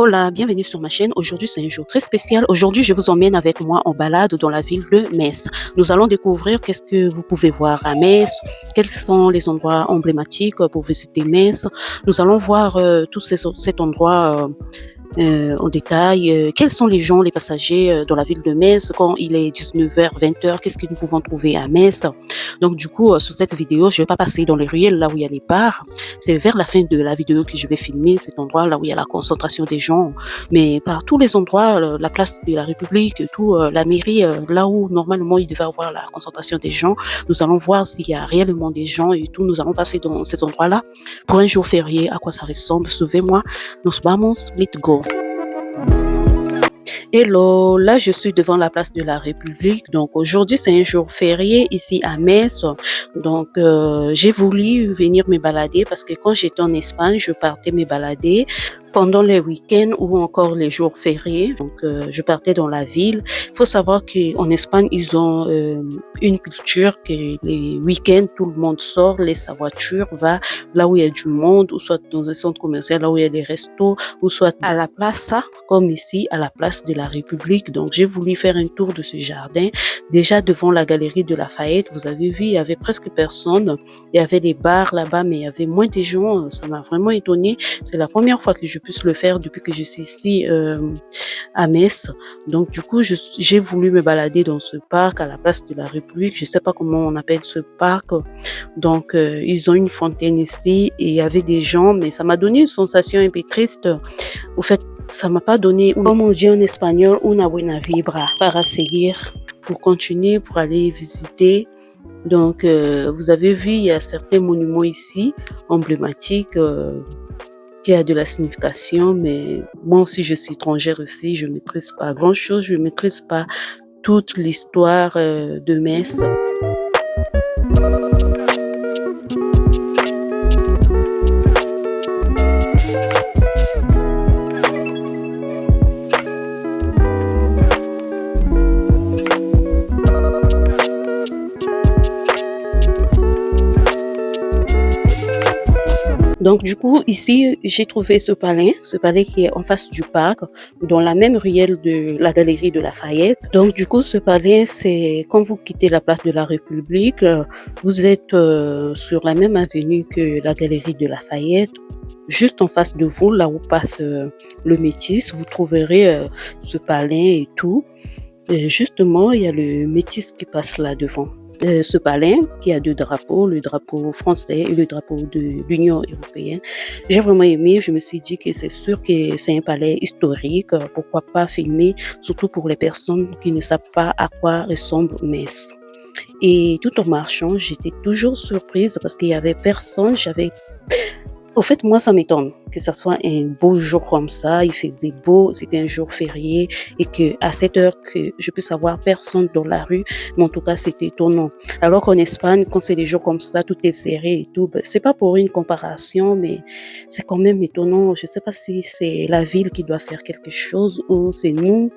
Hola, bienvenue sur ma chaîne. Aujourd'hui, c'est un jour très spécial. Aujourd'hui, je vous emmène avec moi en balade dans la ville de Metz. Nous allons découvrir qu'est-ce que vous pouvez voir à Metz, quels sont les endroits emblématiques pour visiter Metz. Nous allons voir cet endroit en détail. Quels sont les gens, les passagers dans la ville de Metz quand il est 19h, 20h, qu'est-ce que nous pouvons trouver à Metz. Donc du coup, sur cette vidéo, je ne vais pas passer dans les ruelles là où il y a les bars. C'est vers la fin de la vidéo que je vais filmer cet endroit là où il y a la concentration des gens. Mais par tous les endroits, la place de la République, tout, la mairie, là où normalement il devait avoir la concentration des gens, nous allons voir s'il y a réellement des gens et tout. Nous allons passer dans ces endroits-là pour un jour férié. À quoi ça ressemble? Suivez-moi. Nos vamos, let's go. Hello, là je suis devant la place de la République. Donc aujourd'hui c'est un jour férié ici à Metz. Donc j'ai voulu venir me balader parce que quand j'étais en Espagne, je partais me balader pendant les week-ends ou encore les jours fériés. Donc je partais dans la ville. Il faut savoir qu'en Espagne, ils ont une culture que les week-ends, tout le monde sort, laisse sa voiture, va là où il y a du monde, ou soit dans un centre commercial, là où il y a des restos, ou soit à la place, comme ici, à la place de la République. Donc j'ai voulu faire un tour de ce jardin. Déjà devant la galerie de Lafayette, vous avez vu, il y avait presque personne. Il y avait des bars là-bas, mais il y avait moins de gens. Ça m'a vraiment étonné. C'est la première fois que je puisse le faire depuis que je suis ici à Metz. Donc du coup, j'ai voulu me balader dans ce parc à la place de la République. Je sais pas comment on appelle ce parc. Donc ils ont une fontaine ici et il y avait des gens, mais ça m'a donné une sensation un peu triste. Au fait, ça m'a pas donné, comme on dit en espagnol, una buena vibra para seguir, pour continuer, pour aller visiter. Donc, vous avez vu, il y a certains monuments ici, emblématiques, qui a de la signification, mais moi aussi, je suis étrangère ici, je ne maîtrise pas grand-chose, je ne maîtrise pas toute l'histoire de Metz. Donc du coup, ici, j'ai trouvé ce palais qui est en face du parc, dans la même ruelle de la galerie de Lafayette. Donc du coup, ce palais, c'est quand vous quittez la place de la République, vous êtes sur la même avenue que la galerie de Lafayette. Juste en face de vous, là où passe le Métis, vous trouverez ce palais et tout. Et justement, il y a le Métis qui passe là devant. Ce palais qui a deux drapeaux, le drapeau français et le drapeau de l'Union européenne. J'ai vraiment aimé, je me suis dit que c'est sûr que c'est un palais historique, pourquoi pas filmer, surtout pour les personnes qui ne savent pas à quoi ressemble Metz. Et tout en marchant, j'étais toujours surprise parce qu'il y avait personne, au fait, moi, ça m'étonne que ça soit un beau jour comme ça. Il faisait beau, c'était un jour férié et que à cette heure que je puisse avoir personne dans la rue. Mais en tout cas, c'était étonnant. Alors qu'en Espagne, quand c'est des jours comme ça, tout est serré et tout. Ben, c'est pas pour une comparaison, mais c'est quand même étonnant. Je sais pas si c'est la ville qui doit faire quelque chose ou c'est nous,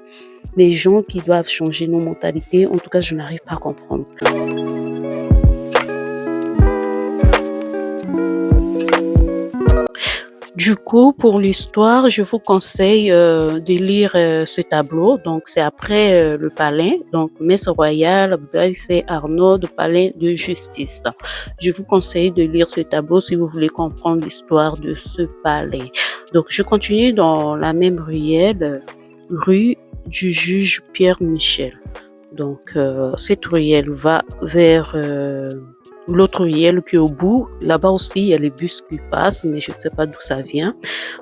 les gens, qui doivent changer nos mentalités. En tout cas, je n'arrive pas à comprendre. Du coup, pour l'histoire, je vous conseille de lire ce tableau. Donc, c'est après le palais. Donc, Messe Royale, c'est Arnaud, de palais de justice. Je vous conseille de lire ce tableau si vous voulez comprendre l'histoire de ce palais. Donc, je continue dans la même ruelle, rue du juge Pierre Michel. Donc, cette ruelle va vers l'autre ruelle qui est au bout. Là-bas aussi, il y a les bus qui passent, mais je ne sais pas d'où ça vient.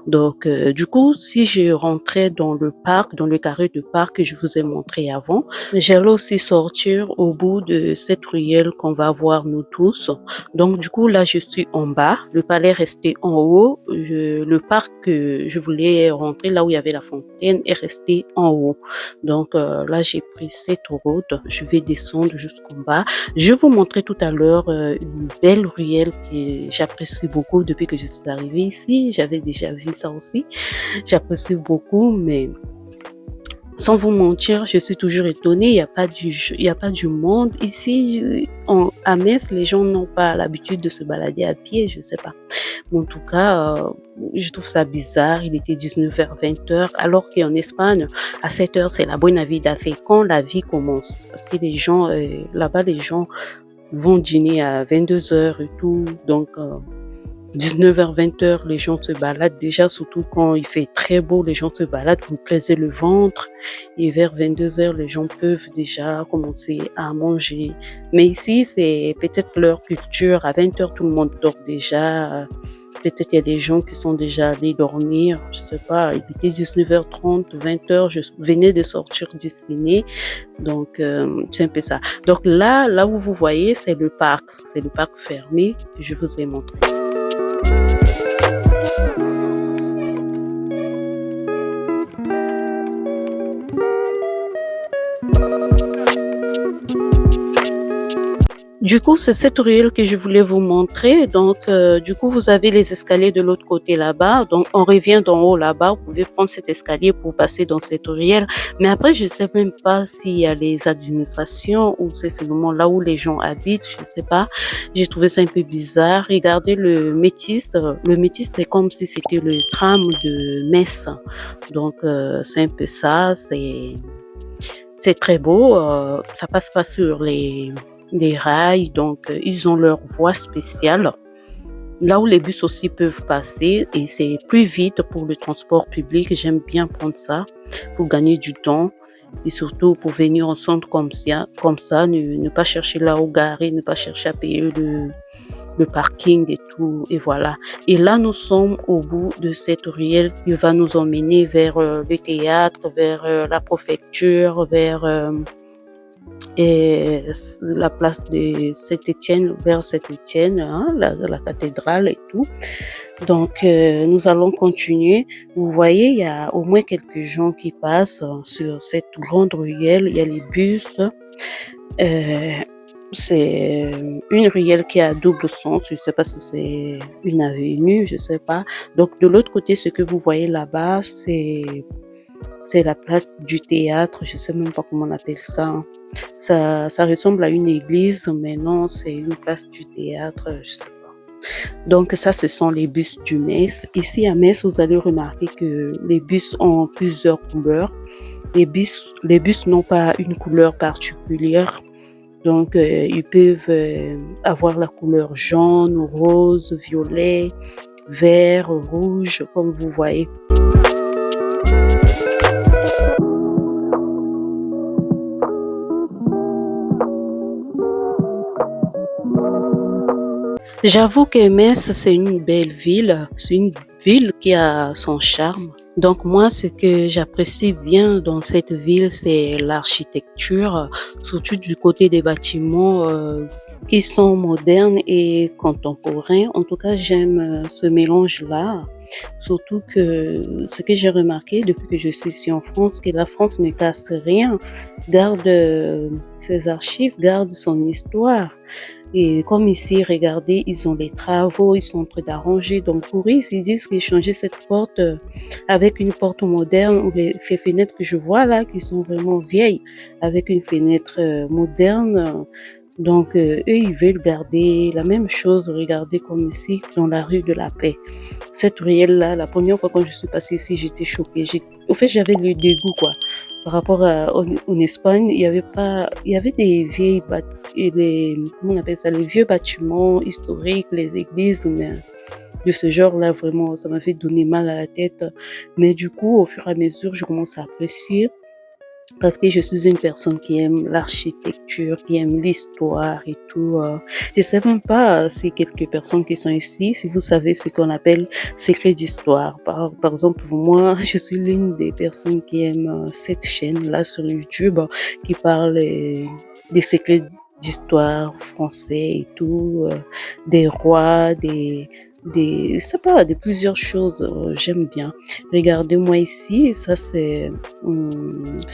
Donc, du coup, si je rentrais dans le parc, dans le carré de parc que je vous ai montré avant, j'allais aussi sortir au bout de cette ruelle qu'on va voir nous tous. Donc, du coup, là, je suis en bas. Le palais restait en haut. Le parc que je voulais rentrer, là où il y avait la fontaine, est resté en haut. Donc, là, j'ai pris cette route. Je vais descendre jusqu'en bas. Je vous montrer tout à l'heure une belle ruelle que j'apprécie beaucoup depuis que je suis arrivée ici. J'avais déjà vu ça aussi. J'apprécie beaucoup, mais Sans vous mentir, je suis toujours étonnée, il y a pas du monde. Ici, à Metz, les gens n'ont pas l'habitude de se balader à pied, je sais pas. Mais en tout cas, je trouve ça bizarre. Il était 19h, 20h, alors qu'en Espagne, à 7h, c'est la buena vida, fait quand la vie commence. Parce que les gens, là-bas, les gens vont dîner à 22h et tout. Donc, 19h, 20h, les gens se baladent déjà, surtout quand il fait très beau, les gens se baladent pour plaiser le ventre. Et vers 22h, les gens peuvent déjà commencer à manger. Mais ici, c'est peut-être leur culture. À 20h, tout le monde dort déjà. Peut-être il y a des gens qui sont déjà allés dormir. Je sais pas, il était 19h30, 20h, je venais de sortir du ciné. Donc, c'est un peu ça. Donc là où vous voyez, c'est le parc. C'est le parc fermé que je vous ai montré. Du coup, c'est cette ruelle que je voulais vous montrer. Donc, du coup, vous avez les escaliers de l'autre côté là-bas. Donc, on revient d'en haut là-bas. Vous pouvez prendre cet escalier pour passer dans cette ruelle. Mais après, je sais même pas s'il y a les administrations ou c'est seulement là où les gens habitent. Je sais pas. J'ai trouvé ça un peu bizarre. Regardez le Métis. Le Métis, c'est comme si c'était le tram de Metz. Donc, c'est un peu ça. C'est très beau. Ça passe pas sur les rails, donc ils ont leur voie spéciale. Là où les bus aussi peuvent passer et c'est plus vite pour le transport public. J'aime bien prendre ça pour gagner du temps et surtout pour venir en centre comme ça, ne pas chercher là où garer, ne pas chercher à payer le parking et tout, et voilà. Et là, nous sommes au bout de cette ruelle qui va nous emmener vers le théâtre, vers la préfecture, vers et la place de Saint-Étienne, vers Saint-Étienne, hein, la cathédrale et tout. Donc, nous allons continuer. Vous voyez, il y a au moins quelques gens qui passent sur cette grande ruelle. Il y a les bus. Euh, c'est une ruelle qui a double sens. Je ne sais pas si c'est une avenue, je ne sais pas. Donc, de l'autre côté, ce que vous voyez là-bas, c'est la place du théâtre. Je ne sais même pas comment on appelle ça, hein. Ça ressemble à une église, mais non, c'est une place du théâtre, je sais pas. Donc ça, ce sont les bus du Metz. Ici à Metz, vous allez remarquer que les bus ont plusieurs couleurs. Les bus n'ont pas une couleur particulière. Donc, ils peuvent avoir la couleur jaune, rose, violet, vert, rouge, comme vous voyez. J'avoue que Metz, c'est une belle ville. C'est une ville qui a son charme. Donc moi, ce que j'apprécie bien dans cette ville, c'est l'architecture, surtout du côté des bâtiments qui sont modernes et contemporains. En tout cas, j'aime ce mélange-là. Surtout que ce que j'ai remarqué depuis que je suis ici en France, que la France ne casse rien, garde ses archives, garde son histoire. Et comme ici, regardez, ils ont les travaux, ils sont en train d'arranger. Donc pour eux, ils disent qu'ils changer cette porte avec une porte moderne ou ces fenêtres que je vois là, qui sont vraiment vieilles, avec une fenêtre moderne. Donc eux, ils veulent garder la même chose, regardez comme ici, dans la rue de la Paix. Cette ruelle-là, la première fois quand je suis passée ici, j'étais choquée. Au fait, j'avais le dégoût, quoi. Par rapport en Espagne, il y avait des vieilles comment on appelle ça, les vieux bâtiments historiques, les églises, mais de ce genre-là, vraiment, ça m'a fait donner mal à la tête. Mais du coup, au fur et à mesure, je commence à apprécier parce que je suis une personne qui aime l'architecture, qui aime l'histoire et tout. Je sais même pas si quelques personnes qui sont ici, si vous savez ce qu'on appelle secret d'histoire. Par exemple, pour moi, je suis l'une des personnes qui aime cette chaîne-là sur YouTube qui parle des secrets d'histoire français et tout, des rois, je sais pas, de plusieurs choses, j'aime bien. Regardez-moi ici, ça c'est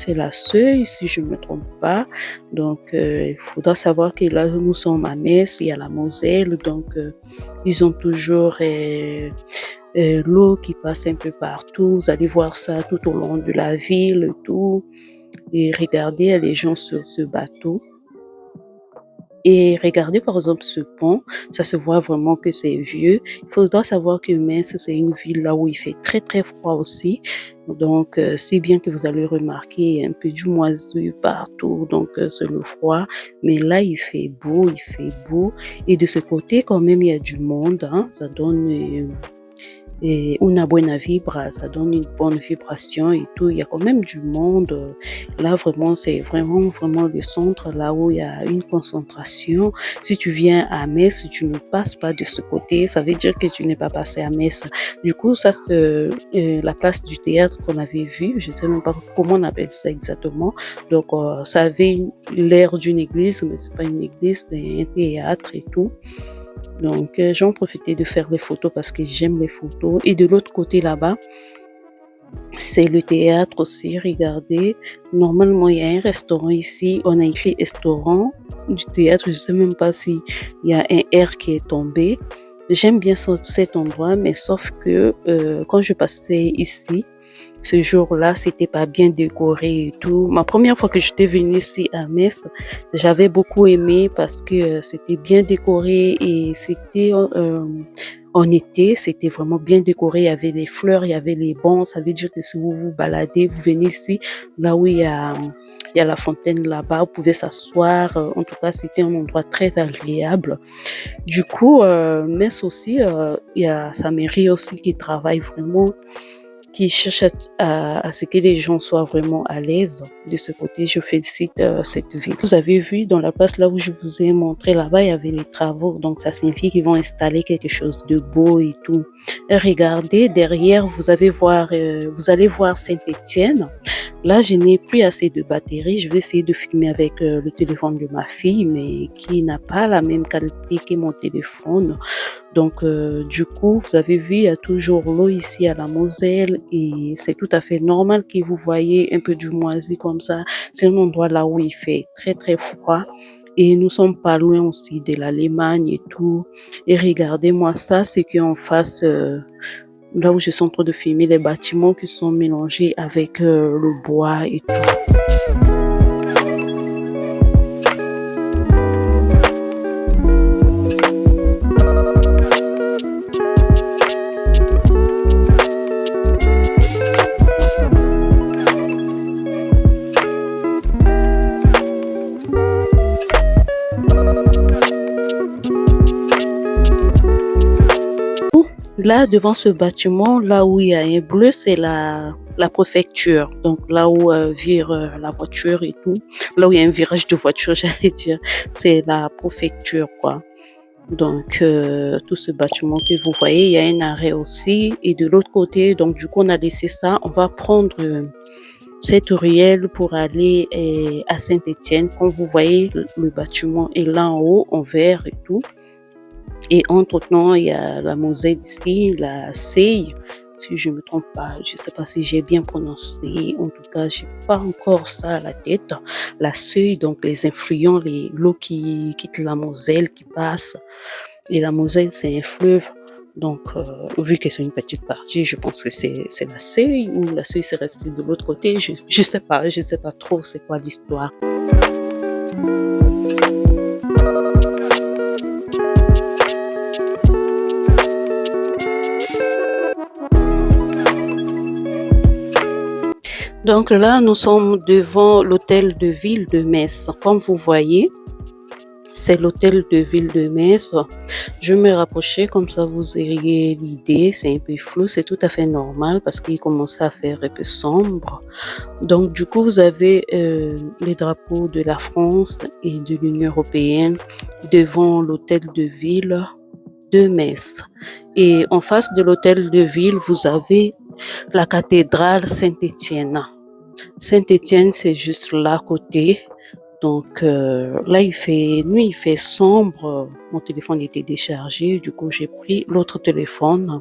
la Seuil, si je me trompe pas. Donc, il faudra savoir que là, nous sommes à Metz, il y a la Moselle, donc ils ont toujours l'eau qui passe un peu partout. Vous allez voir ça tout au long de la ville, tout. Et regardez les gens sur ce bateau. Et regardez par exemple ce pont, ça se voit vraiment que c'est vieux. Il faudra savoir que Metz, c'est une ville là où il fait très très froid aussi. Donc c'est bien que vous allez remarquer un peu du moisi partout, donc c'est le froid. Mais là il fait beau, il fait beau. Et de ce côté quand même il y a du monde, hein, ça donne et una buena vibra, ça donne une bonne vibration et tout. Il y a quand même du monde. Là, vraiment, c'est vraiment le centre, là où il y a une concentration. Si tu viens à Metz, si tu ne passes pas de ce côté, ça veut dire que tu n'es pas passé à Metz. Du coup, ça, c'est la place du théâtre qu'on avait vu. Je ne sais même pas comment on appelle ça exactement. Donc, ça avait l'air d'une église, mais c'est pas une église, c'est un théâtre et tout. Donc, j'en profitais de faire les photos parce que j'aime les photos. Et de l'autre côté là-bas, c'est le théâtre aussi. Regardez, normalement, il y a un restaurant ici. On a écrit restaurant du théâtre. Je ne sais même pas s'il y a un R qui est tombé. J'aime bien cet endroit, mais sauf que quand je passais ici, ce jour-là, c'était pas bien décoré et tout. Ma première fois que j'étais venue ici à Metz, j'avais beaucoup aimé parce que c'était bien décoré et c'était en été, c'était vraiment bien décoré. Il y avait les fleurs, il y avait les bancs. Ça veut dire que si vous vous baladez, vous venez ici, là où il y a la fontaine là-bas, vous pouvez s'asseoir. En tout cas, c'était un endroit très agréable. Du coup, Metz aussi, il y a sa mairie aussi qui travaille vraiment, qui cherche à ce que les gens soient vraiment à l'aise. De ce côté, je félicite cette ville. Vous avez vu dans la place là où je vous ai montré là-bas, il y avait les travaux. Donc, ça signifie qu'ils vont installer quelque chose de beau et tout. Et regardez, derrière, vous allez voir Saint-Étienne. Là, je n'ai plus assez de batterie. Je vais essayer de filmer avec le téléphone de ma fille, mais qui n'a pas la même qualité que mon téléphone. Donc, du coup, vous avez vu, il y a toujours l'eau ici à la Moselle et c'est tout à fait normal que vous voyez un peu du moisi comme ça. C'est un endroit là où il fait très, très froid. Et nous sommes pas loin aussi de l'Allemagne et tout. Et regardez-moi ça, c'est qu'en face, là où je suis en train de filmer, les bâtiments qui sont mélangés avec le bois et tout. Là, devant ce bâtiment, là où il y a un bleu, c'est la préfecture. Donc, là où vire la voiture et tout. Là où il y a un virage de voiture, j'allais dire. C'est la préfecture, quoi. Donc, tout ce bâtiment que vous voyez, il y a un arrêt aussi. Et de l'autre côté, donc, du coup, on a laissé ça. On va prendre cette ruelle pour aller à Saint-Étienne. Comme vous voyez, le bâtiment est là en haut, en vert et tout. Et entre-temps, il y a la Moselle ici, la Seille, si je ne me trompe pas. Je ne sais pas si j'ai bien prononcé. En tout cas, je n'ai pas encore ça à la tête. La Seille, donc les influents, l'eau qui quitte la Moselle, qui passe. Et la Moselle, c'est un fleuve. Donc, vu que c'est une petite partie, je pense que c'est la Seille ou la Seille s'est restée de l'autre côté. Je ne sais pas trop c'est quoi l'histoire. Donc là, nous sommes devant l'hôtel de ville de Metz. Comme vous voyez, c'est l'hôtel de ville de Metz. Je vais me rapprocher comme ça vous auriez l'idée. C'est un peu flou, c'est tout à fait normal parce qu'il commence à faire un peu sombre. Donc du coup, vous avez les drapeaux de la France et de l'Union européenne devant l'hôtel de ville de Metz. Et en face de l'hôtel de ville, vous avez la cathédrale Saint-Étienne. Saint-Étienne, c'est juste là à côté. Donc là, il fait nuit, il fait sombre. Mon téléphone était déchargé. Du coup, j'ai pris l'autre téléphone,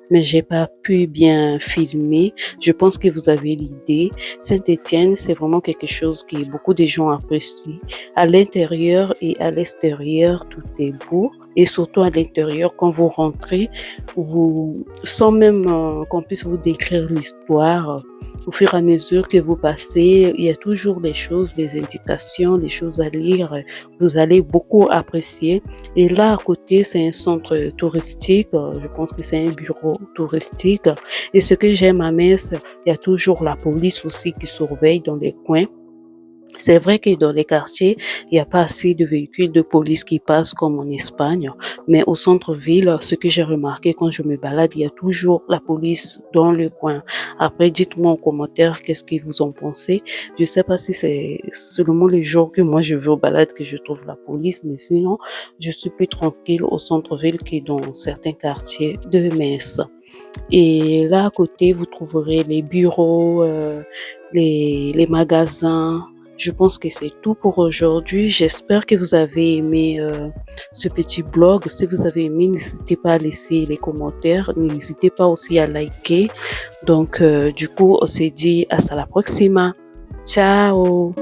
mais j'ai pas pu bien filmer. Je pense que vous avez l'idée. Saint-Étienne, c'est vraiment quelque chose que beaucoup de gens apprécient. À l'intérieur et à l'extérieur, tout est beau. et surtout à l'intérieur quand vous rentrez, vous sans même, qu'on puisse vous décrire l'histoire, au fur et à mesure que vous passez, il y a toujours des choses, des indications, des choses à lire, vous allez beaucoup apprécier et là à côté, c'est un centre touristique, je pense que c'est un bureau touristique et ce que j'aime à Metz, il y a toujours la police aussi qui surveille dans les coins. C'est vrai que dans les quartiers, il y a pas assez de véhicules de police qui passent comme en Espagne, mais au centre-ville, ce que j'ai remarqué quand je me balade, il y a toujours la police dans le coin. Après, dites-moi en commentaire qu'est-ce que vous en pensez. Je sais pas si c'est seulement les jours que moi je vais aux balades que je trouve la police, mais sinon, je suis plus tranquille au centre-ville que dans certains quartiers de Metz. Et là à côté, vous trouverez les bureaux, les magasins. Je pense que c'est tout pour aujourd'hui. J'espère que vous avez aimé, ce petit blog. Si vous avez aimé, n'hésitez pas à laisser les commentaires. N'hésitez pas aussi à liker. Donc, du coup, on se dit hasta la próxima. Ciao.